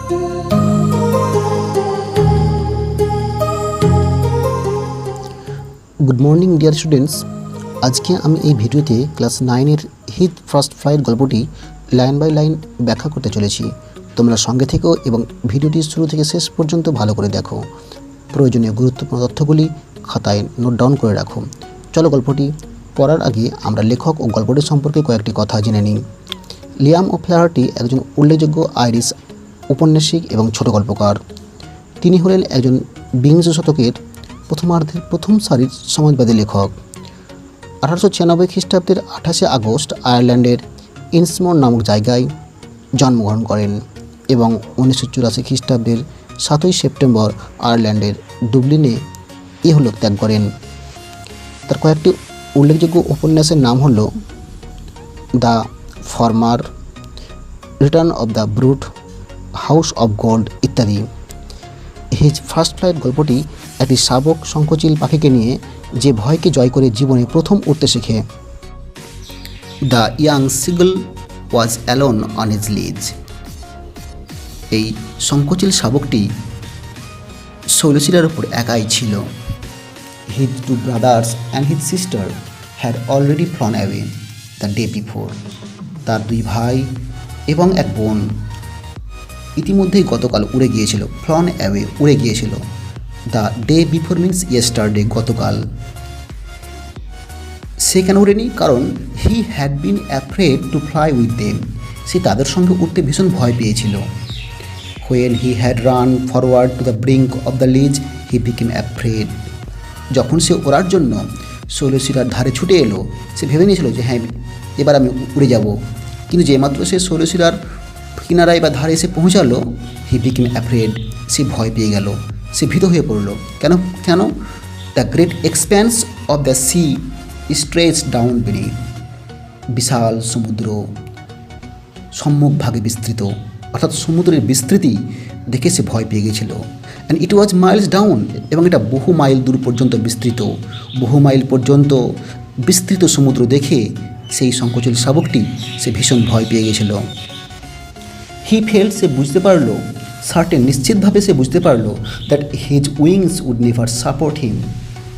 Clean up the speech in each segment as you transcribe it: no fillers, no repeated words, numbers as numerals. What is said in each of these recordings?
Good morning dear students. আজকে আমি এই ভিডিওতে ক্লাস 9-এর হিজ ফার্স্ট ফ্লাইট গল্পটি লাইন বাই লাইন ব্যাখ্যা করতে চলেছি। তোমরা সঙ্গে থেকো এবং ভিডিওটি শুরু থেকে শেষ পর্যন্ত ভালো করে দেখো। প্রয়োজনীয় গুরুত্বপূর্ণ তথ্যগুলি খাতায় নোট ডাউন করে রাখো। চলো গল্পটি পড়ার আগে আমরা লেখক ও গল্পটি সম্পর্কে কয়েকটি কথা জেনে নিই। লিয়াম ও'ফ্লাহার্টি একজন উল্লেখযোগ্য আইরিশ ঔপন্যাসিক এবং ছোট গল্পকার। তিনি হলেন একজন বিংশ শতকের প্রথমার্ধের প্রথম সারির সমাজবাদী লেখক। 1896 খ্রিস্টাব্দের 28শে আগস্ট আয়ারল্যান্ডের ইন্সমোর নামক জায়গায় জন্মগ্রহণ করেন এবং 1984 খ্রিস্টাব্দের 7ই সেপ্টেম্বর আয়ারল্যান্ডের ডুবলিনে ইহলোক ত্যাগ করেন। তার কয়েকটি উল্লেখযোগ্য উপন্যাসের নাম হল the farmer, return of the brute, house of gold ইত্যাদি। হিজ ফার্স্ট ফ্লাইট গল্পটি একটি শাবক শঙ্খচিল পাখিকে নিয়ে যে ভয়কে জয় করে জীবনে প্রথম উড়তে শেখে। The young seagull was alone on his ledge. এই শঙ্খচিল শাবকটি শৈলশিলার উপর একাই ছিল। His two brothers and his sister had already flown away the day before. তার দুই ভাই এবং এক বোন ইতিমধ্যেই গতকাল উড়ে গিয়েছিল। ফ্লন অ্যাওয়ে উড়ে গিয়েছিল। The day before means yesterday, গতকাল। সে কেন উড়েনি? কারণ he had been afraid to fly with them. সে তাদের সঙ্গে উঠতে ভীষণ ভয় পেয়েছিল। When he had run forward to the brink of the ledge he became afraid. যখন সে ওড়ার জন্য শৈলশিলার ধারে ছুটে এলো, সে ভেবে নিয়েছিল যে হ্যাঁ এবার আমি উড়ে যাব। কিন্তু যেমাত্র সে শৈলশিলার কিনারায় বা ধারে এসে পৌঁছালো, হি বিকেম অ্যাফ্রেড, সে ভয় পেয়ে গেল, সে ভীত হয়ে পড়ল। কেন? The great expanse of the sea stretch down beneath. বিশাল সমুদ্র সম্মুখভাগে বিস্তৃত, অর্থাৎ সমুদ্রের বিস্তৃতি দেখে সে ভয় পেয়ে গেছিল। And it was Miles down, এবং এটা বহু মাইল দূর পর্যন্ত বিস্তৃত। বহু মাইল পর্যন্ত বিস্তৃত সমুদ্র দেখে সেই শঙ্খচিল শাবকটি সে ভীষণ ভয় পেয়ে গেছিল। হি ফেল্ট, সে বুঝতে পারলো, সার্টেন, নিশ্চিতভাবে সে বুঝতে পারলো, that his wings would never support him.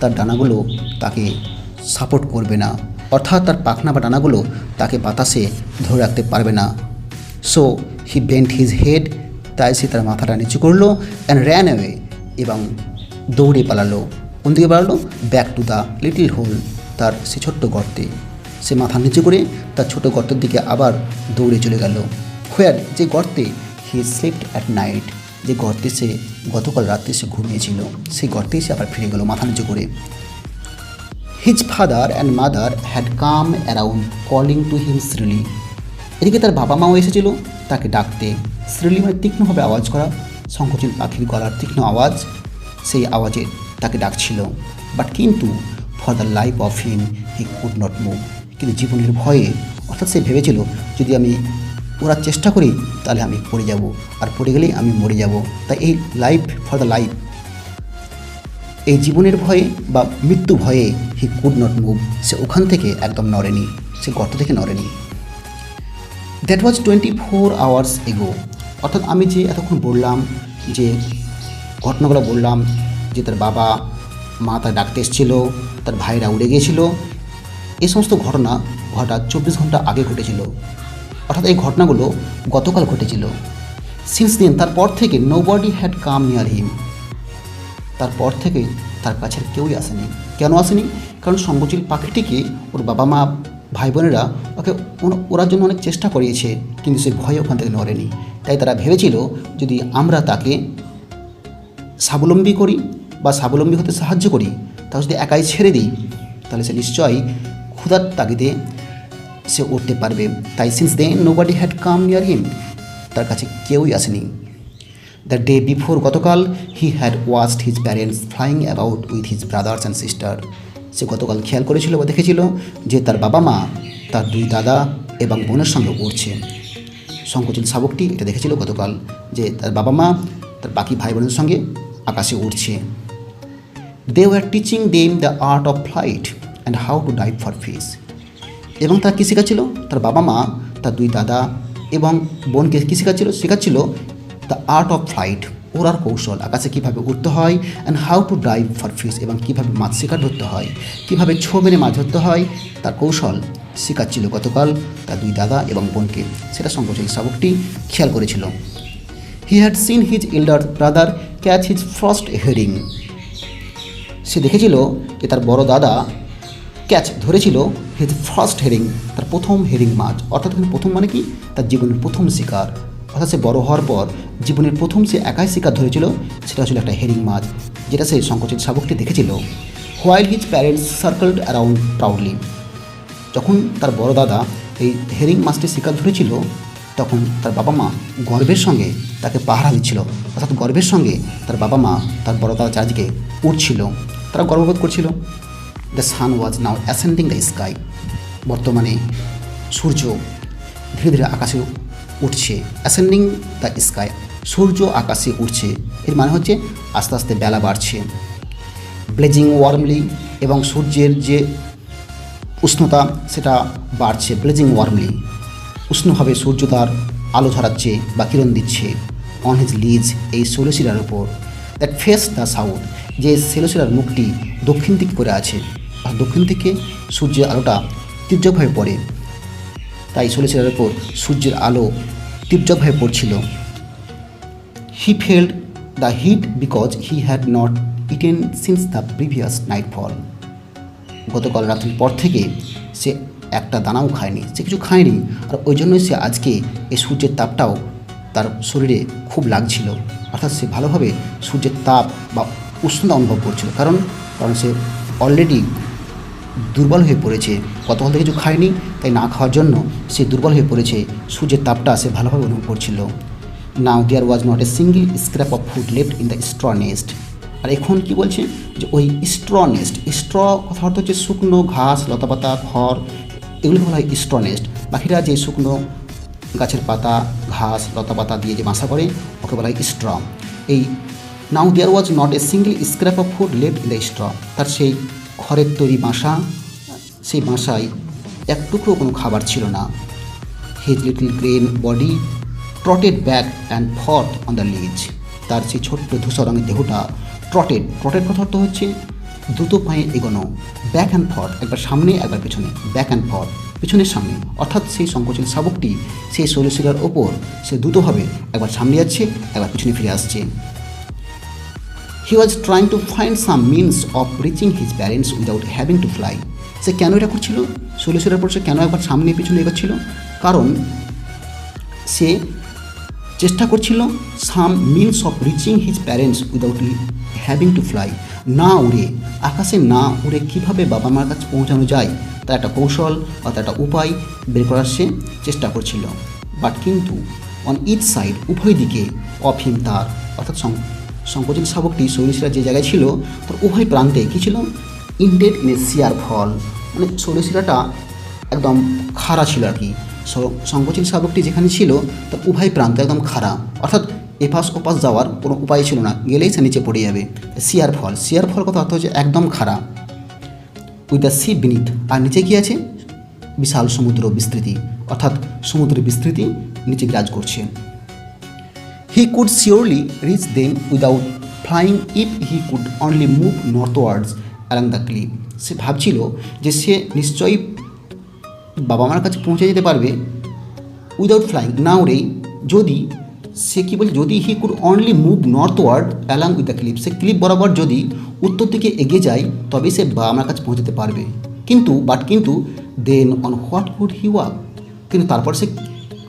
তার ডানাগুলো তাকে সাপোর্ট করবে না, অর্থাৎ তার পাখনা বা ডানাগুলো তাকে বাতাসে ধরে রাখতে পারবে না। So he bent his head, তাই সে তার মাথাটা নিচু করলো। অ্যান্ড র্যান অ্যাওয়ে, এবং দৌড়ে পালালো। কোন দিকে পালালো? Back to the little hole, তার সে ছোট্ট গর্তে। সে মাথা নিচু করে তার ছোট গর্তের দিকে আবার দৌড়ে চলে গেল। হোয়ার, যে গর্তে হি স্লিপড অ্যাট নাইট, যে গর্তে সে গতকাল রাত্রে সে ঘুমিয়েছিল, সেই গর্তেই সে আবার ফিরে গেল মাথা নিচু করে। His father and mother had come around calling to him shrilly. এদিকে তার বাবা মাও এসেছিল তাকে ডাকতে। শ্রিলি মানে তীক্ষ্ণভাবে আওয়াজ করা, শঙ্খচিল পাখির গলার তীক্ষ্ণ আওয়াজ, সেই আওয়াজে তাকে ডাকছিল। বাট কিন্তু for the life of him he could not move. কিন্তু জীবনের ভয়ে, অর্থাৎ সে ভেবেছিল যদি আমি ওড়ার চেষ্টা করি তাহলে আমি পড়ে যাব, আর পড়ে গেলেই আমি মরে যাব। তাই এই লাইফ ফর দ্য লাইফ, এই জীবনের ভয়ে বা মৃত্যু ভয়ে হি কুড নট মুভ, সে ওখান থেকে একদম নড়েনি, সে গর্ত থেকে নড়েনি। দ্যাট ওয়াজ 24 আওয়ার্স এগো। অর্থাৎ আমি যে এতক্ষণ বললাম, যে ঘটনাগুলো বললাম, যে তার বাবা মা তার ডাকতে এসেছিল, তার ভাইরা উড়ে গিয়েছিল, এই সমস্ত ঘটনা 24 ঘন্টা আগে ঘটেছিল। অর্থাৎ এই ঘটনাগুলো গতকাল ঘটেছিল। সিন্স দেন, তারপর থেকে nobody had come near him, তারপর থেকে তার কাছে কেউই আসেনি। কেন আসেনি? কারণ শঙ্খচিল পাখিটিকে ওর বাবা মা ভাই বোনেরা ওকে ওড়ার জন্য অনেক চেষ্টা করিয়েছে, কিন্তু সে ভয়ে ওখান থেকে নড়েনি। তাই তারা ভেবেছিল যদি আমরা তাকে স্বাবলম্বী করি বা স্বাবলম্বী হতে সাহায্য করি, তাকে যদি একাই ছেড়ে দিই, তাহলে সে নিশ্চয়ই ক্ষুধার তাগিদে সে উঠতে পারবে। তাই since then nobody had come near him, তার কাছে কেউই আসেনি। দ্য ডে বিফোর, গতকাল, he had watched his parents flying about with his brothers and sister. সে গতকাল খেয়াল করেছিল বা দেখেছিল যে তার বাবা মা তার দুই দাদা এবং বোনের সঙ্গে উড়ছে। শঙ্খচিল শাবকটি এটা দেখেছিল গতকাল, যে তার বাবা মা তার বাকি ভাই বোনের সঙ্গে আকাশে উড়ছে। They were teaching them the art of flight and how to dive for fish. এবং তার কী শেখাচ্ছিল? তার বাবা মা, তার দুই দাদা এবং বোনকে কী শেখাচ্ছিল? দ্য আর্ট অফ ফ্লাইট, ওড়ার কৌশল, আকাশে কীভাবে উঠতে হয়, and how to dive for fish, এবং কীভাবে মাছ শিকার ধরতে হয়, কীভাবে ছো মেরে মাছ ধরতে হয় তার কৌশল শেখাচ্ছিল গতকাল তার দুই দাদা এবং বোনকে। সেটা শঙ্করচূড় শাবকটি খেয়াল করেছিল। He had seen his elder brother catch his first herring, সে দেখেছিল যে তার বড় দাদা ক্যাচ ধরেছিল হিজ ফার্স্ট হেরিং, তার প্রথম হেরিং মাছ। অর্থাৎ প্রথম মানে কি, তার জীবনের প্রথম শিকার। অর্থাৎ সে বড় হওয়ার পর জীবনের প্রথম সে একাই শিকার ধরেছিল, সেটা ছিল একটা হেরিং মাছ, যেটা সে শঙ্করচূড় শাবকটি দেখেছিল। While his parents circled around proudly, যখন তার বড় দাদা এই হেরিং মাছটি শিকার ধরেছিল তখন তার বাবা মা গর্বের সঙ্গে তাকে পাহারা দিচ্ছিল। অর্থাৎ গর্বের সঙ্গে তার বাবা মা তার বড় দাদা চারদিকে উঠছিল, তারা গর্ববোধ করছিল। The sun was now ascending the sky, বর্তমানে সূর্য ধীরে ধীরে আকাশে উঠছে। অ্যাসেন্ডিং দ্য স্কাই, সূর্য আকাশে উঠছে, এর মানে হচ্ছে আস্তে আস্তে বেলা বাড়ছে। ব্লেজিং ওয়ার্মলি, এবং সূর্যের যে উষ্ণতা সেটা বাড়ছে। ব্লেজিং ওয়ার্মলি, উষ্ণভাবে সূর্য তার আলো ঝরাচ্ছে বা কিরণ দিচ্ছে। অন হিজ লিজ, এই সেলোসিরার উপর। দ্যাট ফেস দ্য সাউথ, যে সেলোসিরার মুখটি দক্ষিণ দিক করে আছে, আর দক্ষিণ থেকে সূর্যের আলোটা তীর্যকভাবে পড়ে, তাই সেলোসিরার উপর সূর্যের আলো তীর্যকভাবে পড়ছিল। He felt the heat because he had not eaten since the previous nightfall, গতকাল রাত্রির পর থেকে সে একটা দানাও খায়নি, সে কিছু খায়নি, আর ওই জন্যই সে আজকে এই সূর্যের তাপটাও তার শরীরে খুব লাগছিল। অর্থাৎ সে ভালোভাবে সূর্যের তাপ বা উষ্ণতা অনুভব করছিল, কারণ সে অলরেডি দুর্বল হয়ে পড়েছে, গতকাল থেকে কিছু খায়নি, তাই না খাওয়ার জন্য সে দুর্বল হয়ে পড়েছে, সূর্যের তাপটা সে ভালোভাবে অনুভব করছিল। Now there was not a single scrap of food left in the straw nest, আর এখন কি বলছে যে ওই স্ট্র নেস্ট, স্ট্র কথা অর্থ হচ্ছে শুকনো ঘাস, লতাপাতা, খড়, এগুলো বলা হয় স্ট্র নেস্ট। পাখিরা যে শুকনো গাছের পাতা, ঘাস, লতাপাতা দিয়ে যে বাসা করে ওকে বলা হয় স্ট্র। এই now there was not a single scrap of food left in the straw, তার সেই খড়ের তৈরি বাসা, সেই বাসায় এক টুকরো কোনো খাবার ছিল না। His little grey body trotted back and forth on the ledge, তার সেই ছোট্ট ধূসর রঙের দেহটা ট্রটেড, ট্রটেড কথা অর্থ হচ্ছে দ্রুত পায়ে এগোনো, ব্যাক অ্যান্ড ফর্থ, একবার সামনে একবার পেছনে, ব্যাক অ্যান্ড ফর্থ, পেছনের সামনে। অর্থাৎ সেই শঙ্করচূড় শাবকটি সেই সেলোসিরার ওপর সে দ্রুতভাবে একবার সামনে যাচ্ছে, একবার পেছনে ফিরে আসছে। He was trying to find some means of reaching his parents without having to fly, সে কেন এটা করছিল, সেলোসিরার পর সে কেন একবার সামনে পিছনে এগোচ্ছিল, কারণ সে চেষ্টা করছিল সাম means of reaching his parents without having to fly, না উড়ে, আকাশে না উড়ে কীভাবে বাবা মার কাছে পৌঁছানো যায় তার একটা কৌশল বা তার একটা উপায় বের করার সে চেষ্টা করছিল। বাট কিন্তু অন ইচ সাইড, উভয় দিকে, অফ হিম তার, অর্থাৎ শঙ্করচূড় শাবকটি সেলোসিরা যে জায়গায় ছিল তার উভয় প্রান্তে কী ছিল, ইন্ডেড ইন এ শিয়ার ফল, মানে সেলোসিরাটা একদম খাড়া ছিল আর কি। শঙ্করচূড় শাবকটি যেখানে ছিল তার উভয় প্রান্ত একদম খাড়া, অর্থাৎ এপাশ ওপাশ যাওয়ার কোনো উপায় ছিল না, গেলেই সে নিচে পড়ে যাবে। শিয়ার ফল, শিয়ার ফল কথা অর্থ হচ্ছে একদম খাড়া। উইথ দ্য সি বিনিথ, আর নিচে কী আছে, বিশাল সমুদ্র বিস্তৃতি, অর্থাৎ সমুদ্রের বিস্তৃতি নিচে বিরাজ করছে। He could surely reach them without flying if he could only move northwards along the cliff, সে ভাবছিল যে সে নিশ্চয়ই বাবা মার কাছে পৌঁছে যেতে পারবে উইদাউট ফ্লাইং, না উড়েই, যদি সে কী বলছে, যদি he could only move northward along with the cliff, সে ক্লিপ বরাবর যদি উত্তর দিকে এগিয়ে যায় তবে সে বাবা মার কাছে পৌঁছতে পারবে। কিন্তু then on what could he walk, কিন্তু তারপর সে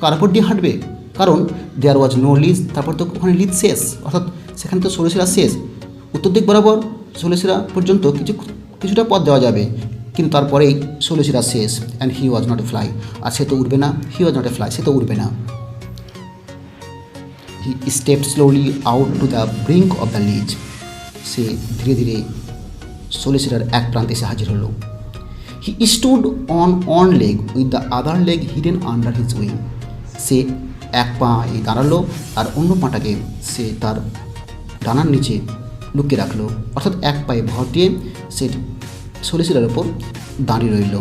কার উপর দিয়ে হাঁটবে, কারণ দেয়ার ওয়াজ নো লিজ, তারপর তো ওখানে লিজ শেষ, অর্থাৎ সেখানে তো সেলোসিরা শেষ, উত্তর দিক বরাবর সেলোসিরা পর্যন্ত কিছুটা পথ দেওয়া যাবে, কিন্তু তারপরেই সেলোসিরা শেষ। And he was not a fly, আর সে তো উঠবে না, হি ওয়াজ নট এ ফ্লাই, সে তো উঠবে না। He stepped slowly out to the brink of the ledge, সে ধীরে ধীরে সেলোসিরার এক প্রান্তে এসে হাজির হলো। He stood on one leg with the other leg hidden under his wing, সে এক পা দাঁড়ালো আর অন্য পাটাকে সে তার ডানার নিচে লুকিয়ে রাখলো, অর্থাৎ এক পায়ে ভর দিয়ে সে সেলোসিরার ওপর দাঁড়িয়ে রইল।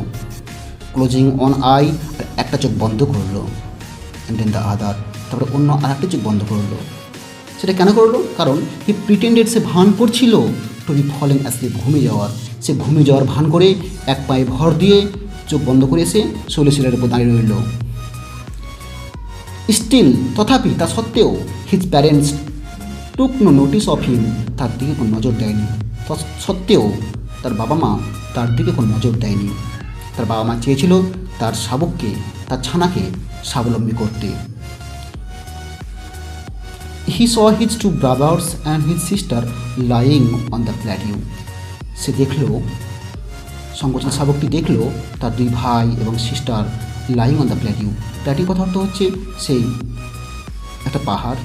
ক্লোজিং অন আই, আর একটা চোখ বন্ধ করলো, অ্যান্ড দেন দ্য আদার, তারপরে অন্য আর একটা চোখ বন্ধ করলো। সেটা কেন করলো? কারণ হি প্রিটেন্ডেড, সে ভান করছিল টু বি ফলিং অ্যাসলিপ, ঘুমিয়ে যাওয়ার। সে ঘুমিয়ে যাওয়ার ভান করে এক পায়ে ভর দিয়ে চোখ বন্ধ করে এসে সোলেসিয়ারের উপর দাঁড়িয়ে রইল। স্টিল, তথাপি তা সত্ত্বেও his parents took no notice of him, তার দিকে কোনো নজর দেয়নি। সত্ত্বেও তার বাবা মা তার দিকে কোনো নজর দেয়নি। তার বাবা মা চেয়েছিল তার শাবককে, তার ছানাকে স্বাবলম্বী করতে। He saw his two brothers and his sister lying on the plateau. সে দেখল, সংকোচন শাবকটি দেখল তার দুই ভাই এবং sister lying on the plateau. Plateau কথা অর্থ হচ্ছে সেই একটা পাহাড়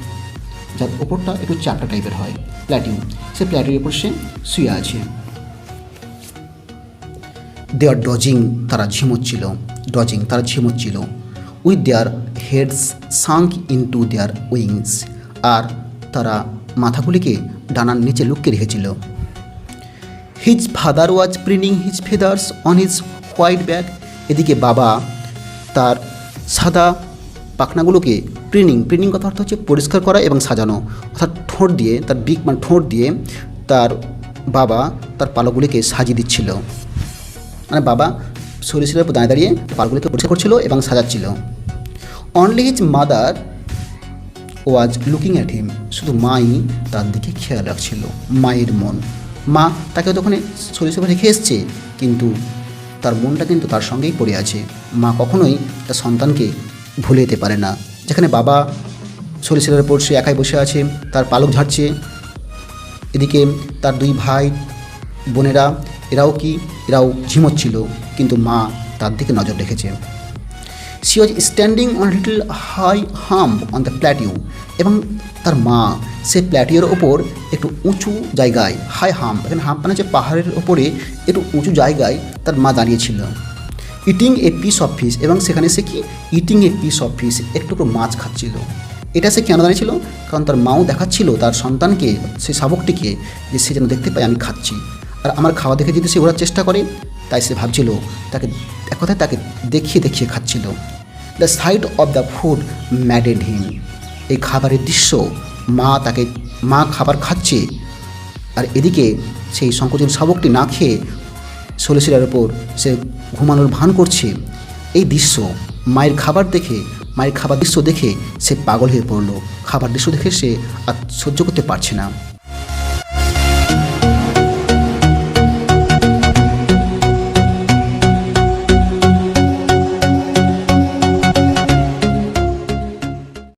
যার ওপরটা একটু চাপটা টাইপের হয়, প্ল্যাটিউ। সে প্ল্যাটিউর ওপর সে শুয়ে আছে। দে আর ডজিং, তারা ঝিমোচ্ছিল। ডজিং, তারা ঝিমোচ্ছিল। With their heads sunk into their wings, আর তারা মাথাগুলিকে ডানার নিচে লুকিয়ে রেখেছিল। His father was preening his feathers on his white back. এদিকে বাবা তার সাদা পাখনাগুলোকে প্রিনিং কথা অর্থ হচ্ছে পরিষ্কার করা এবং সাজানো, অর্থাৎ ঠোঁট দিয়ে, তার বিগ মানে ঠোঁট দিয়ে তার বাবা তার পালকগুলিকে সাজিয়ে দিচ্ছিল। মানে বাবা সরিষার উপর দাঁড়িয়ে দাঁড়িয়ে পালগুলিকে পরিষ্কার করছিল এবং সাজাচ্ছিল। Only his mother was looking at him, শুধু মাই তার দিকে খেয়াল রাখছিল। মায়ের মন, মা তাকে তখন সরিষা রেখে এসছে, কিন্তু তার মনটা কিন্তু তার সঙ্গেই পড়ে আছে। মা কখনোই তার সন্তানকে ভুলে যেতে পারে না। যেখানে বাবা সরিষার উপর সে একাই বসে আছে, তার পালক ঝাড়ছে, এদিকে তার দুই ভাই বোনেরা এরাও ঝিমোচ্ছিল, কিন্তু মা তার দিকে নজর রেখেছে। She was standing on little high hump on the plateau, এবং তার মা সে প্ল্যাটিউর ওপর একটু উঁচু জায়গায়, হাই হাম্প, এখানে হাম্প মানে হচ্ছে পাহাড়ের ওপরে একটু উঁচু জায়গায় তার মা দাঁড়িয়েছিল। Eating a piece of fish, এবং সেখানে সে কি eating a piece of fish, একটু মাছ খাচ্ছিল। এটা সে কেন দাঁড়িয়েছিল? কারণ তার মাও দেখাচ্ছিল তার সন্তানকে, সেই শাবকটিকে, যে সে যেন দেখতে পায় আমি খাচ্ছি, আর আমার খাওয়া দেখে যদি সে ওড়ার চেষ্টা করে, তাই সে ভাবছিল তাকে, এক কথায় তাকে দেখিয়ে দেখিয়ে খাচ্ছিল। The sight of the food maddened him, এই খাবারের দৃশ্য, মা খাবার খাচ্ছে, আর এদিকে সেই সংকোচন শাবকটি না খেয়ে সোলেসিয়ারের ওপর সে ঘুমানোর ভান করছে। এই দৃশ্য, মায়ের খাবার দৃশ্য দেখে সে পাগল হয়ে পড়ল। খাবার দৃশ্য দেখে সে আর সহ্য করতে পারছে না।